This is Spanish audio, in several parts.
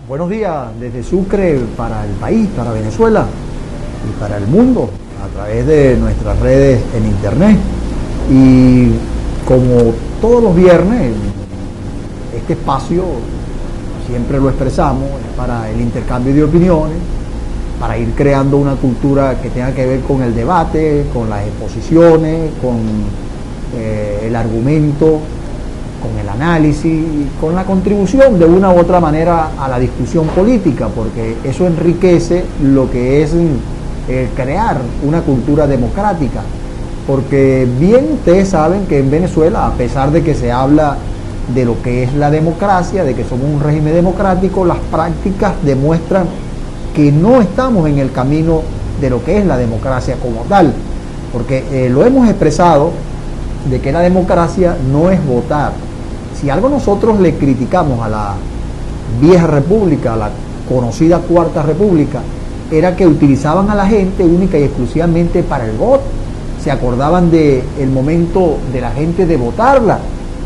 Buenos días desde Sucre para el país, para Venezuela y para el mundo a través de nuestras redes en internet. Y como todos los viernes, este espacio siempre lo expresamos, es para el intercambio de opiniones, para ir creando una cultura que tenga que ver con el debate, con las exposiciones, con el argumento, con el análisis, con la contribución de una u otra manera a la discusión política, porque eso enriquece lo que es crear una cultura democrática. Porque bien ustedes saben que en Venezuela, a pesar de que se habla de lo que es la democracia, de que somos un régimen democrático, las prácticas demuestran que no estamos en el camino de lo que es la democracia como tal, porque lo hemos expresado de que la democracia no es votar. Si algo nosotros le criticamos a la vieja república, a la conocida cuarta república, era que utilizaban a la gente única y exclusivamente para el voto. Se acordaban del momento de la gente de votarla,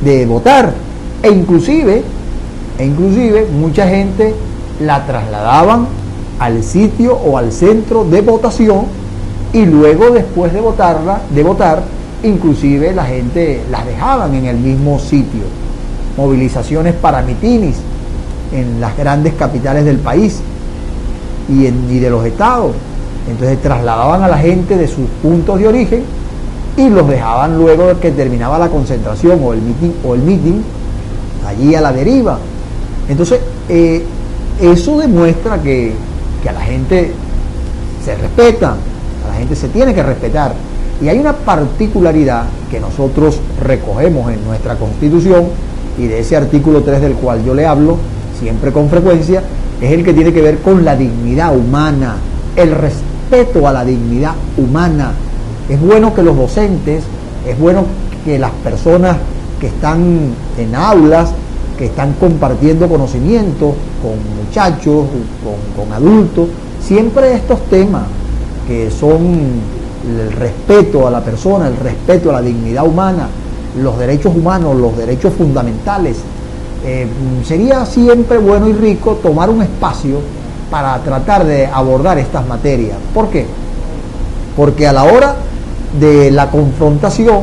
de votar, e inclusive mucha gente la trasladaban al sitio o al centro de votación, y luego después de votar, inclusive la gente las dejaban en el mismo sitio. Movilizaciones para mitines en las grandes capitales del país y de los estados. Entonces trasladaban a la gente de sus puntos de origen y los dejaban luego de que terminaba la concentración o el meeting allí a la deriva. Entonces eso demuestra que a la gente se respeta, a la gente se tiene que respetar. Y hay una particularidad que nosotros recogemos en nuestra Constitución, y de ese artículo 3 del cual yo le hablo siempre con frecuencia, es el que tiene que ver con la dignidad humana, el respeto a la dignidad humana. Es bueno que los docentes, es bueno que las personas que están en aulas, que están compartiendo conocimientos con muchachos, con adultos, siempre estos temas que son el respeto a la persona, el respeto a la dignidad humana, los derechos humanos, los derechos fundamentales. Sería siempre bueno y rico tomar un espacio para tratar de abordar estas materias. ¿Por qué? Porque a la hora de la confrontación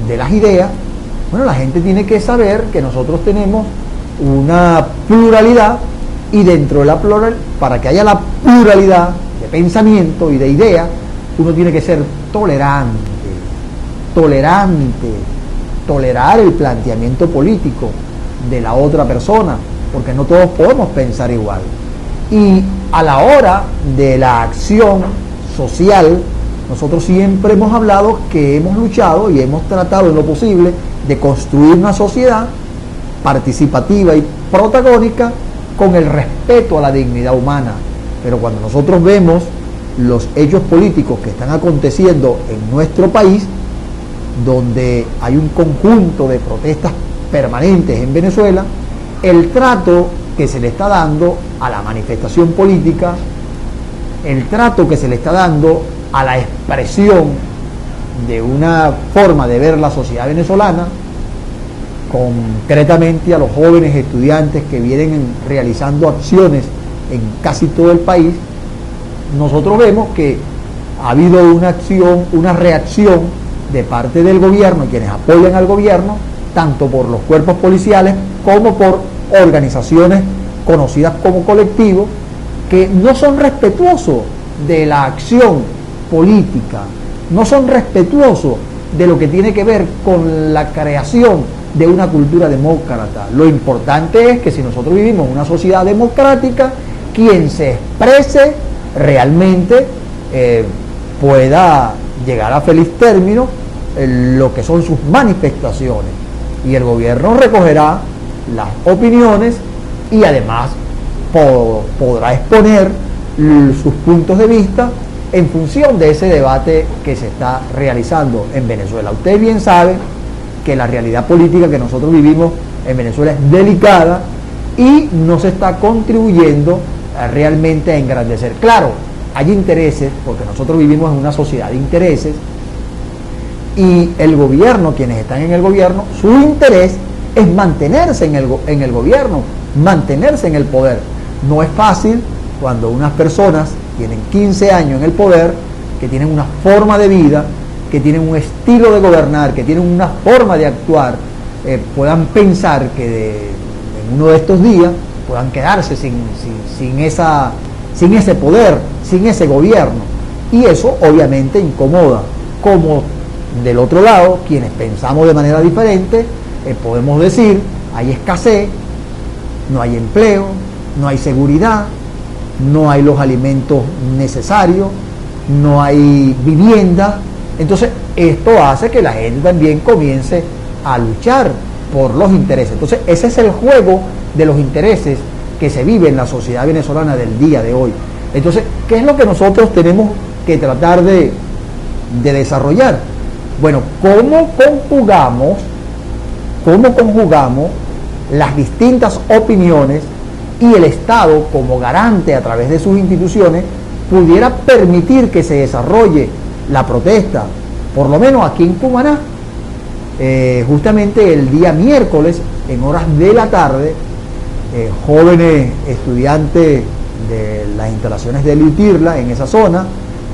de las ideas, bueno, la gente tiene que saber que nosotros tenemos una pluralidad, y dentro de la pluralidad, para que haya la pluralidad de pensamiento y de ideas, uno tiene que ser tolerante, tolerar el planteamiento político de la otra persona, porque no todos podemos pensar igual. Y a la hora de la acción social, nosotros siempre hemos hablado que hemos luchado y hemos tratado en lo posible de construir una sociedad participativa y protagónica con el respeto a la dignidad humana. Pero cuando nosotros vemos los hechos políticos que están aconteciendo en nuestro país, donde hay un conjunto de protestas permanentes en Venezuela, el trato que se le está dando a la manifestación política, el trato que se le está dando a la expresión de una forma de ver la sociedad venezolana, concretamente a los jóvenes estudiantes que vienen realizando acciones en casi todo el país, nosotros vemos que ha habido una reacción de parte del gobierno y quienes apoyan al gobierno, tanto por los cuerpos policiales como por organizaciones conocidas como colectivos, que no son respetuosos de la acción política, no son respetuosos de lo que tiene que ver con la creación de una cultura demócrata. Lo importante es que si nosotros vivimos en una sociedad democrática, quien se exprese realmente pueda llegar a feliz término lo que son sus manifestaciones, y el gobierno recogerá las opiniones y además podrá exponer sus puntos de vista en función de ese debate que se está realizando en Venezuela. Usted bien sabe que la realidad política que nosotros vivimos en Venezuela es delicada y no se está contribuyendo realmente a engrandecer. Claro, hay intereses, porque nosotros vivimos en una sociedad de intereses, y el gobierno, quienes están en el gobierno, su interés es mantenerse en el gobierno, mantenerse en el poder. No es fácil cuando unas personas tienen 15 años en el poder, que tienen una forma de vida, que tienen un estilo de gobernar, que tienen una forma de actuar, puedan pensar que en uno de estos días puedan quedarse sin ese poder, sin ese gobierno. Y eso obviamente incomoda. Como del otro lado, quienes pensamos de manera diferente, podemos decir, hay escasez, no hay empleo, no hay seguridad, no hay los alimentos necesarios, no hay vivienda. Entonces esto hace que la gente también comience a luchar por los intereses. Entonces ese es el juego de los intereses que se vive en la sociedad venezolana del día de hoy. Entonces, ¿qué es lo que nosotros tenemos que tratar de desarrollar? Bueno, ¿cómo conjugamos las distintas opiniones y el Estado, como garante a través de sus instituciones, pudiera permitir que se desarrolle la protesta, por lo menos aquí en Cumaná? Justamente el día miércoles, en horas de la tarde, jóvenes estudiantes de las instalaciones de Liutirla, en esa zona,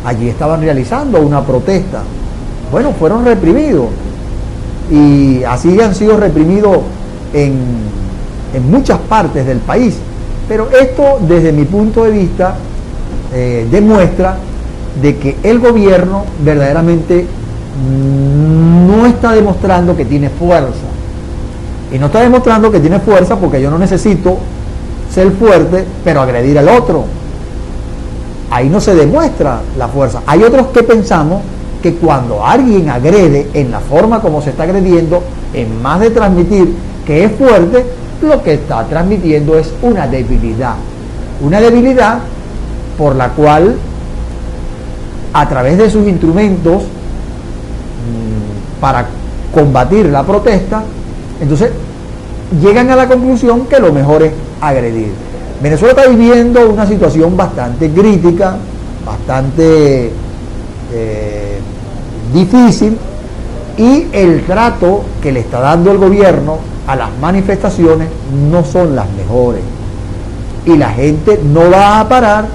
allí estaban realizando una protesta. Bueno, fueron reprimidos, y así han sido reprimidos en muchas partes del país. Pero esto, desde mi punto de vista, demuestra de que el gobierno verdaderamente no está demostrando que tiene fuerza. Y no está demostrando que tiene fuerza porque yo no necesito ser fuerte, pero agredir al otro. Ahí no se demuestra la fuerza. Hay otros que pensamos que cuando alguien agrede en la forma como se está agrediendo, en más de transmitir que es fuerte, lo que está transmitiendo es una debilidad. Una debilidad por la cual, a través de sus instrumentos para combatir la protesta, entonces llegan a la conclusión que lo mejor es agredir. Venezuela está viviendo una situación bastante crítica, bastante difícil, y el trato que le está dando el gobierno a las manifestaciones no son las mejores, y la gente no va a parar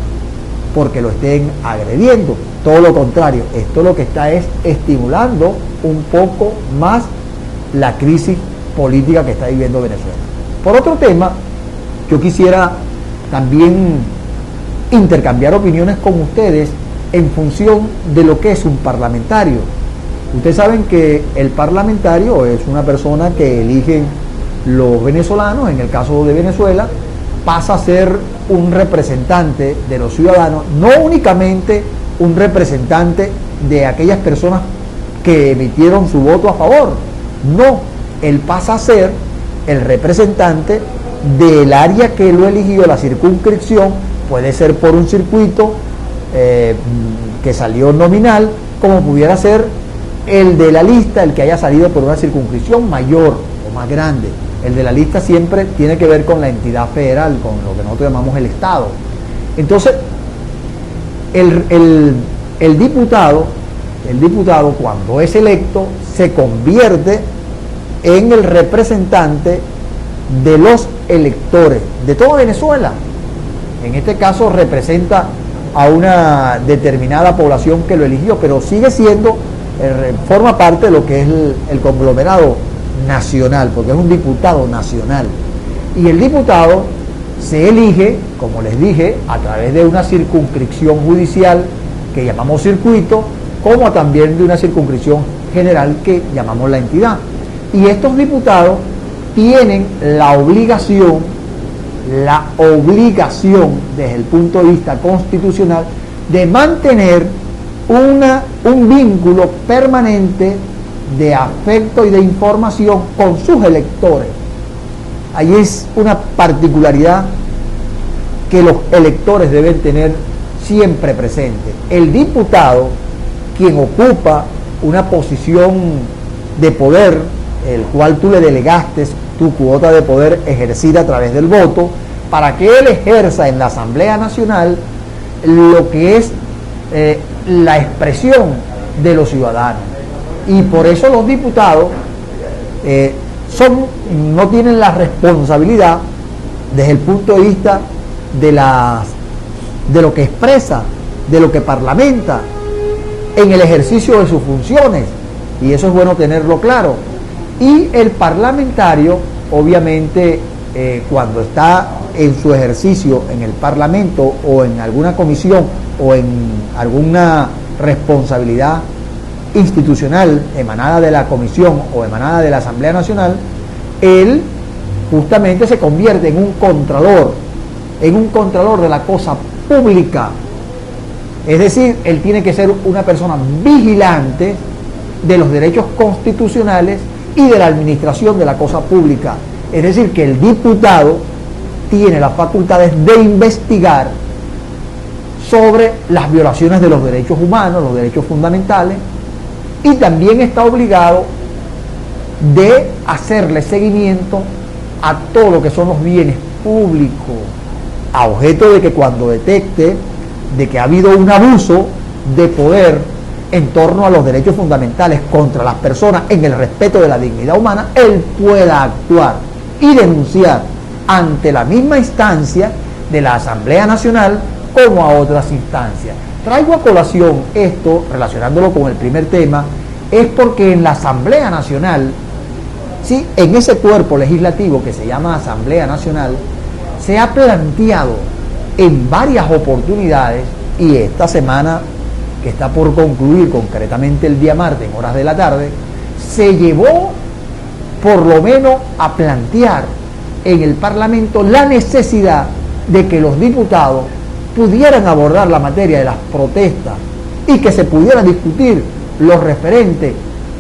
porque lo estén agrediendo. Todo lo contrario, esto lo que está es estimulando un poco más la crisis política que está viviendo Venezuela. Por otro tema, yo quisiera también intercambiar opiniones con ustedes en función de lo que es un parlamentario. Ustedes saben que el parlamentario es una persona que eligen los venezolanos. En el caso de Venezuela, pasa a ser un representante de los ciudadanos, no únicamente un representante de aquellas personas que emitieron su voto a favor. No, él pasa a ser el representante del área que lo eligió, la circunscripción. Puede ser por un circuito que salió nominal, como pudiera ser el de la lista, el que haya salido por una circunscripción mayor o más grande. El de la lista siempre tiene que ver con la entidad federal, con lo que nosotros llamamos el Estado. Entonces, el diputado, cuando es electo, se convierte en el representante de los electores de toda Venezuela. En este caso representa a una determinada población que lo eligió, pero sigue siendo, forma parte de lo que es el conglomerado nacional, porque es un diputado nacional. Y el diputado se elige, como les dije, a través de una circunscripción judicial que llamamos circuito, como también de una circunscripción general que llamamos la entidad. Y estos diputados tienen la obligación desde el punto de vista constitucional de mantener un vínculo permanente de afecto y de información con sus electores. Ahí es una particularidad que los electores deben tener siempre presente. El diputado, quien ocupa una posición de poder, el cual tú le delegaste tu cuota de poder ejercida a través del voto, para que él ejerza en la Asamblea Nacional lo que es la expresión de los ciudadanos. Y por eso los diputados no tienen la responsabilidad desde el punto de vista de lo que expresa, de lo que parlamenta en el ejercicio de sus funciones, y eso es bueno tenerlo claro. Y el parlamentario, obviamente, cuando está en su ejercicio en el Parlamento o en alguna comisión o en alguna responsabilidad institucional emanada de la comisión o emanada de la Asamblea Nacional, él justamente se convierte en un contralor de la cosa pública. Es decir, él tiene que ser una persona vigilante de los derechos constitucionales y de la administración de la cosa pública. Es decir, que el diputado tiene las facultades de investigar sobre las violaciones de los derechos humanos, los derechos fundamentales, y también está obligado de hacerle seguimiento a todo lo que son los bienes públicos, a objeto de que cuando detecte de que ha habido un abuso de poder en torno a los derechos fundamentales contra las personas en el respeto de la dignidad humana, él pueda actuar y denunciar ante la misma instancia de la Asamblea Nacional como a otras instancias. Traigo a colación esto, relacionándolo con el primer tema, es porque en la Asamblea Nacional, ¿sí?, en ese cuerpo legislativo que se llama Asamblea Nacional, se ha planteado en varias oportunidades, y esta semana que está por concluir, concretamente el día martes en horas de la tarde, se llevó por lo menos a plantear en el Parlamento la necesidad de que los diputados pudieran abordar la materia de las protestas y que se pudiera discutir lo referente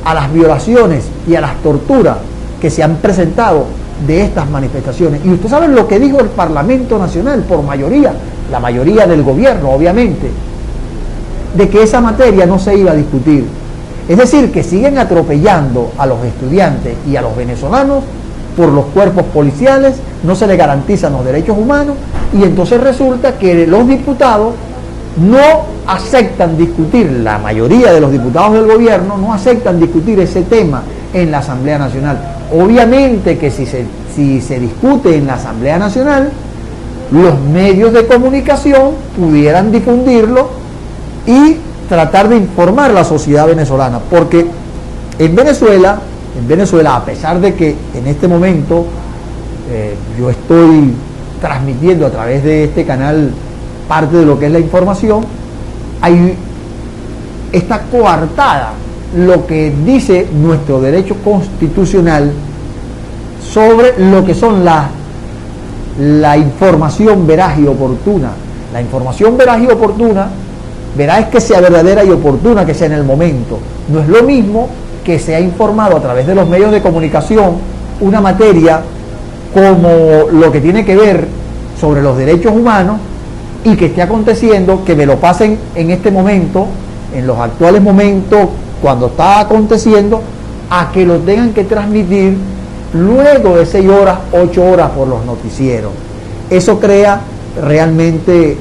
a las violaciones y a las torturas que se han presentado de estas manifestaciones. Y usted sabe lo que dijo el Parlamento Nacional por mayoría, la mayoría del gobierno obviamente, de que esa materia no se iba a discutir. Es decir, que siguen atropellando a los estudiantes y a los venezolanos por los cuerpos policiales, no se les garantizan los derechos humanos, y entonces resulta que los diputados no aceptan discutir, la mayoría de los diputados del gobierno no aceptan discutir ese tema en la Asamblea Nacional. Obviamente que si se discute en la Asamblea Nacional, los medios de comunicación pudieran difundirlo y tratar de informar a la sociedad venezolana, porque en Venezuela, a pesar de que en este momento yo estoy transmitiendo a través de este canal parte de lo que es la información, está coartada lo que dice nuestro derecho constitucional sobre lo que son la información veraz y oportuna. La información veraz y oportuna, veraz es que sea verdadera y oportuna, que sea en el momento. No es lo mismo que se ha informado a través de los medios de comunicación una materia como lo que tiene que ver sobre los derechos humanos y que esté aconteciendo, que me lo pasen en este momento, en los actuales momentos, cuando está aconteciendo, a que lo tengan que transmitir luego de 6 horas, 8 horas por los noticieros. Eso crea realmente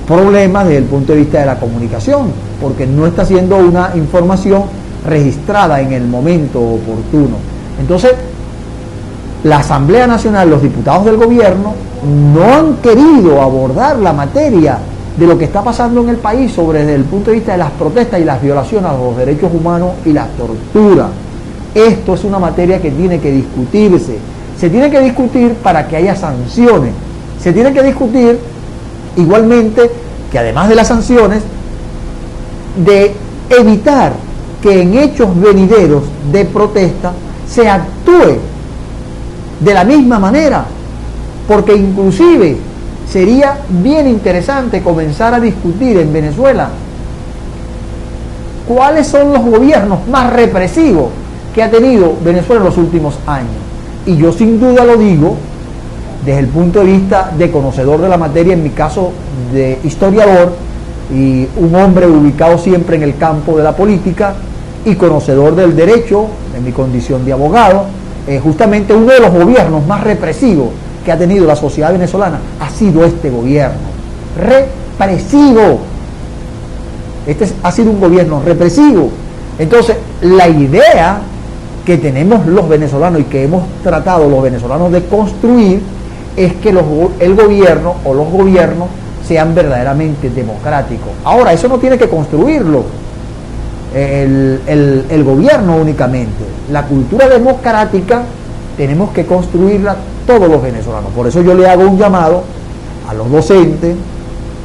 problemas desde el punto de vista de la comunicación, porque no está siendo una información registrada en el momento oportuno. Entonces, la Asamblea Nacional, los diputados del gobierno, no han querido abordar la materia de lo que está pasando en el país desde el punto de vista de las protestas y las violaciones a los derechos humanos y la tortura. Esto es una materia que tiene que discutirse. Se tiene que discutir para que haya sanciones. Se tiene que discutir igualmente que además de las sanciones, de evitar que en hechos venideros de protesta se actúe de la misma manera, porque inclusive sería bien interesante comenzar a discutir en Venezuela cuáles son los gobiernos más represivos que ha tenido Venezuela en los últimos años. Y yo sin duda lo digo desde el punto de vista de conocedor de la materia, en mi caso de historiador y un hombre ubicado siempre en el campo de la política y conocedor del derecho, en mi condición de abogado. Justamente uno de los gobiernos más represivos que ha tenido la sociedad venezolana ha sido este gobierno. Represivo. Ha sido un gobierno represivo. Entonces, la idea que tenemos los venezolanos y que hemos tratado los venezolanos de construir es que el gobierno o los gobiernos sean verdaderamente democráticos. Ahora, eso no tiene que construirlo el gobierno únicamente. La cultura democrática tenemos que construirla todos los venezolanos. Por eso yo le hago un llamado a los docentes,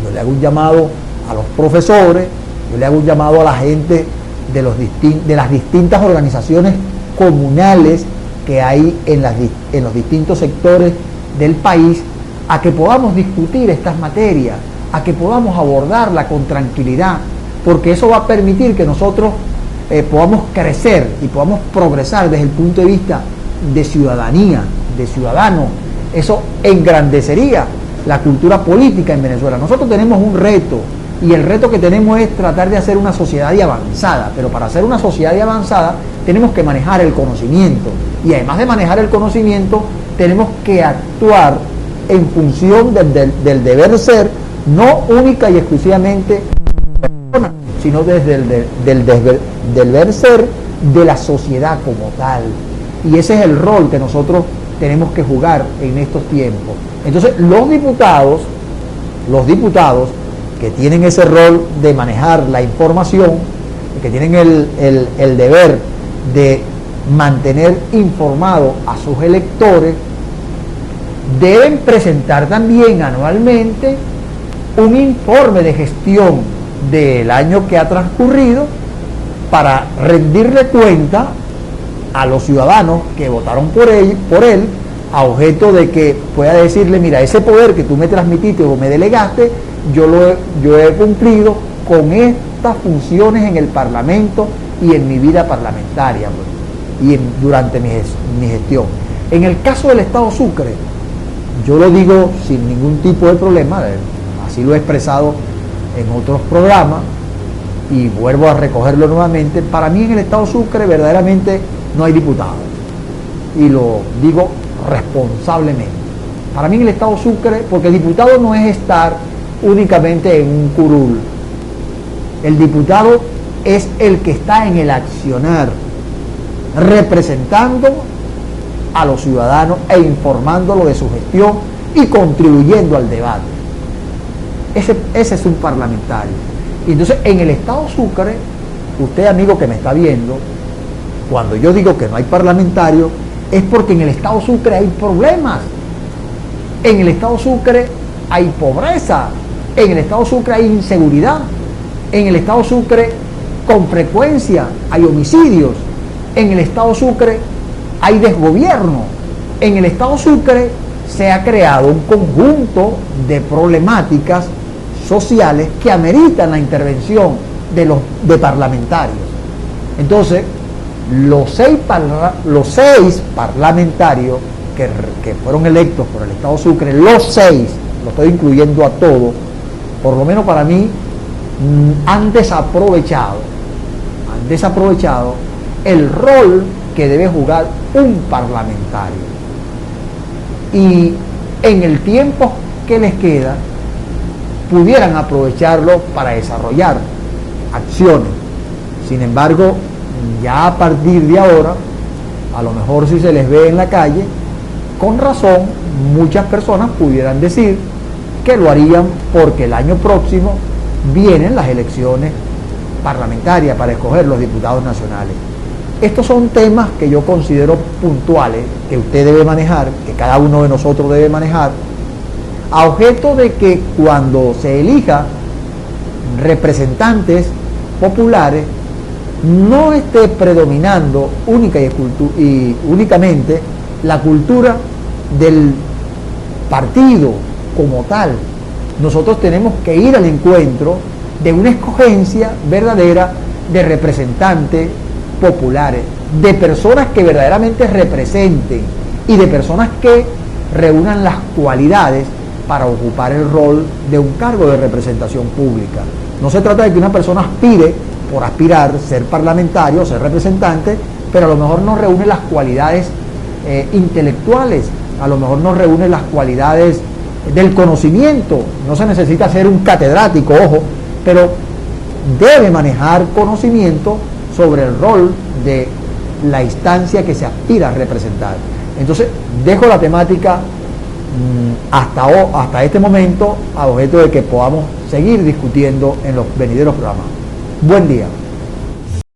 yo le hago un llamado a los profesores, yo le hago un llamado a la gente de las distintas organizaciones comunales que hay en los distintos sectores del país, a que podamos discutir estas materias, a que podamos abordarla con tranquilidad, porque eso va a permitir que nosotros podamos crecer y podamos progresar desde el punto de vista de ciudadanía, de ciudadano. Eso engrandecería la cultura política en Venezuela. Nosotros tenemos un reto, y el reto que tenemos es tratar de hacer una sociedad avanzada, pero para hacer una sociedad avanzada tenemos que manejar el conocimiento, y además de manejar el conocimiento tenemos que actuar en función del deber ser, no única y exclusivamente, sino desde del deber ser de la sociedad como tal. Y ese es el rol que nosotros tenemos que jugar en estos tiempos. Entonces, los diputados que tienen ese rol de manejar la información, que tienen el deber de mantener informado a sus electores, deben presentar también anualmente un informe de gestión del año que ha transcurrido para rendirle cuenta a los ciudadanos que votaron por él, a objeto de que pueda decirle: mira, ese poder que tú me transmitiste o me delegaste, yo he cumplido con estas funciones en el Parlamento y en mi vida parlamentaria, pues, y durante mi gestión. En el caso del Estado Sucre, yo lo digo sin ningún tipo de problema, así lo he expresado en otros programas y vuelvo a recogerlo nuevamente. Para mí en el Estado Sucre verdaderamente no hay diputados, y lo digo responsablemente. Para mí en el Estado Sucre, porque el diputado no es estar únicamente en un curul, el diputado es el que está en el accionar, representando a los ciudadanos e informándolo de su gestión y contribuyendo al debate. Ese es un parlamentario. Y entonces en el Estado Sucre, usted, amigo que me está viendo, cuando yo digo que no hay parlamentario, es porque en el Estado Sucre hay problemas. En el Estado Sucre hay pobreza, en el Estado Sucre hay inseguridad, en el Estado Sucre con frecuencia hay homicidios, en el Estado Sucre hay desgobierno, en el Estado Sucre se ha creado un conjunto de problemáticas sociales que ameritan la intervención de parlamentarios. Entonces, los seis parlamentarios que fueron electos por el Estado Sucre, los 6, lo estoy incluyendo a todos, por lo menos para mí, han desaprovechado el rol que debe jugar un parlamentario. Y en el tiempo que les queda, pudieran aprovecharlo para desarrollar acciones. Sin embargo, ya a partir de ahora, a lo mejor si se les ve en la calle, con razón, muchas personas pudieran decir que lo harían porque el año próximo vienen las elecciones parlamentarias para escoger los diputados nacionales. Estos son temas que yo considero puntuales, que usted debe manejar, que cada uno de nosotros debe manejar, a objeto de que cuando se elija representantes populares, no esté predominando únicamente la cultura del partido como tal. Nosotros tenemos que ir al encuentro de una escogencia verdadera de representantes populares, de personas que verdaderamente representen y de personas que reúnan las cualidades para ocupar el rol de un cargo de representación pública. No se trata de que una persona aspire por aspirar, ser parlamentario, ser representante, pero a lo mejor no reúne las cualidades intelectuales, a lo mejor no reúne las cualidades del conocimiento. No se necesita ser un catedrático, ojo, pero debe manejar conocimiento sobre el rol de la instancia que se aspira a representar. Entonces, dejo la temática hasta este momento, a objeto de que podamos seguir discutiendo en los venideros programas. Buen día.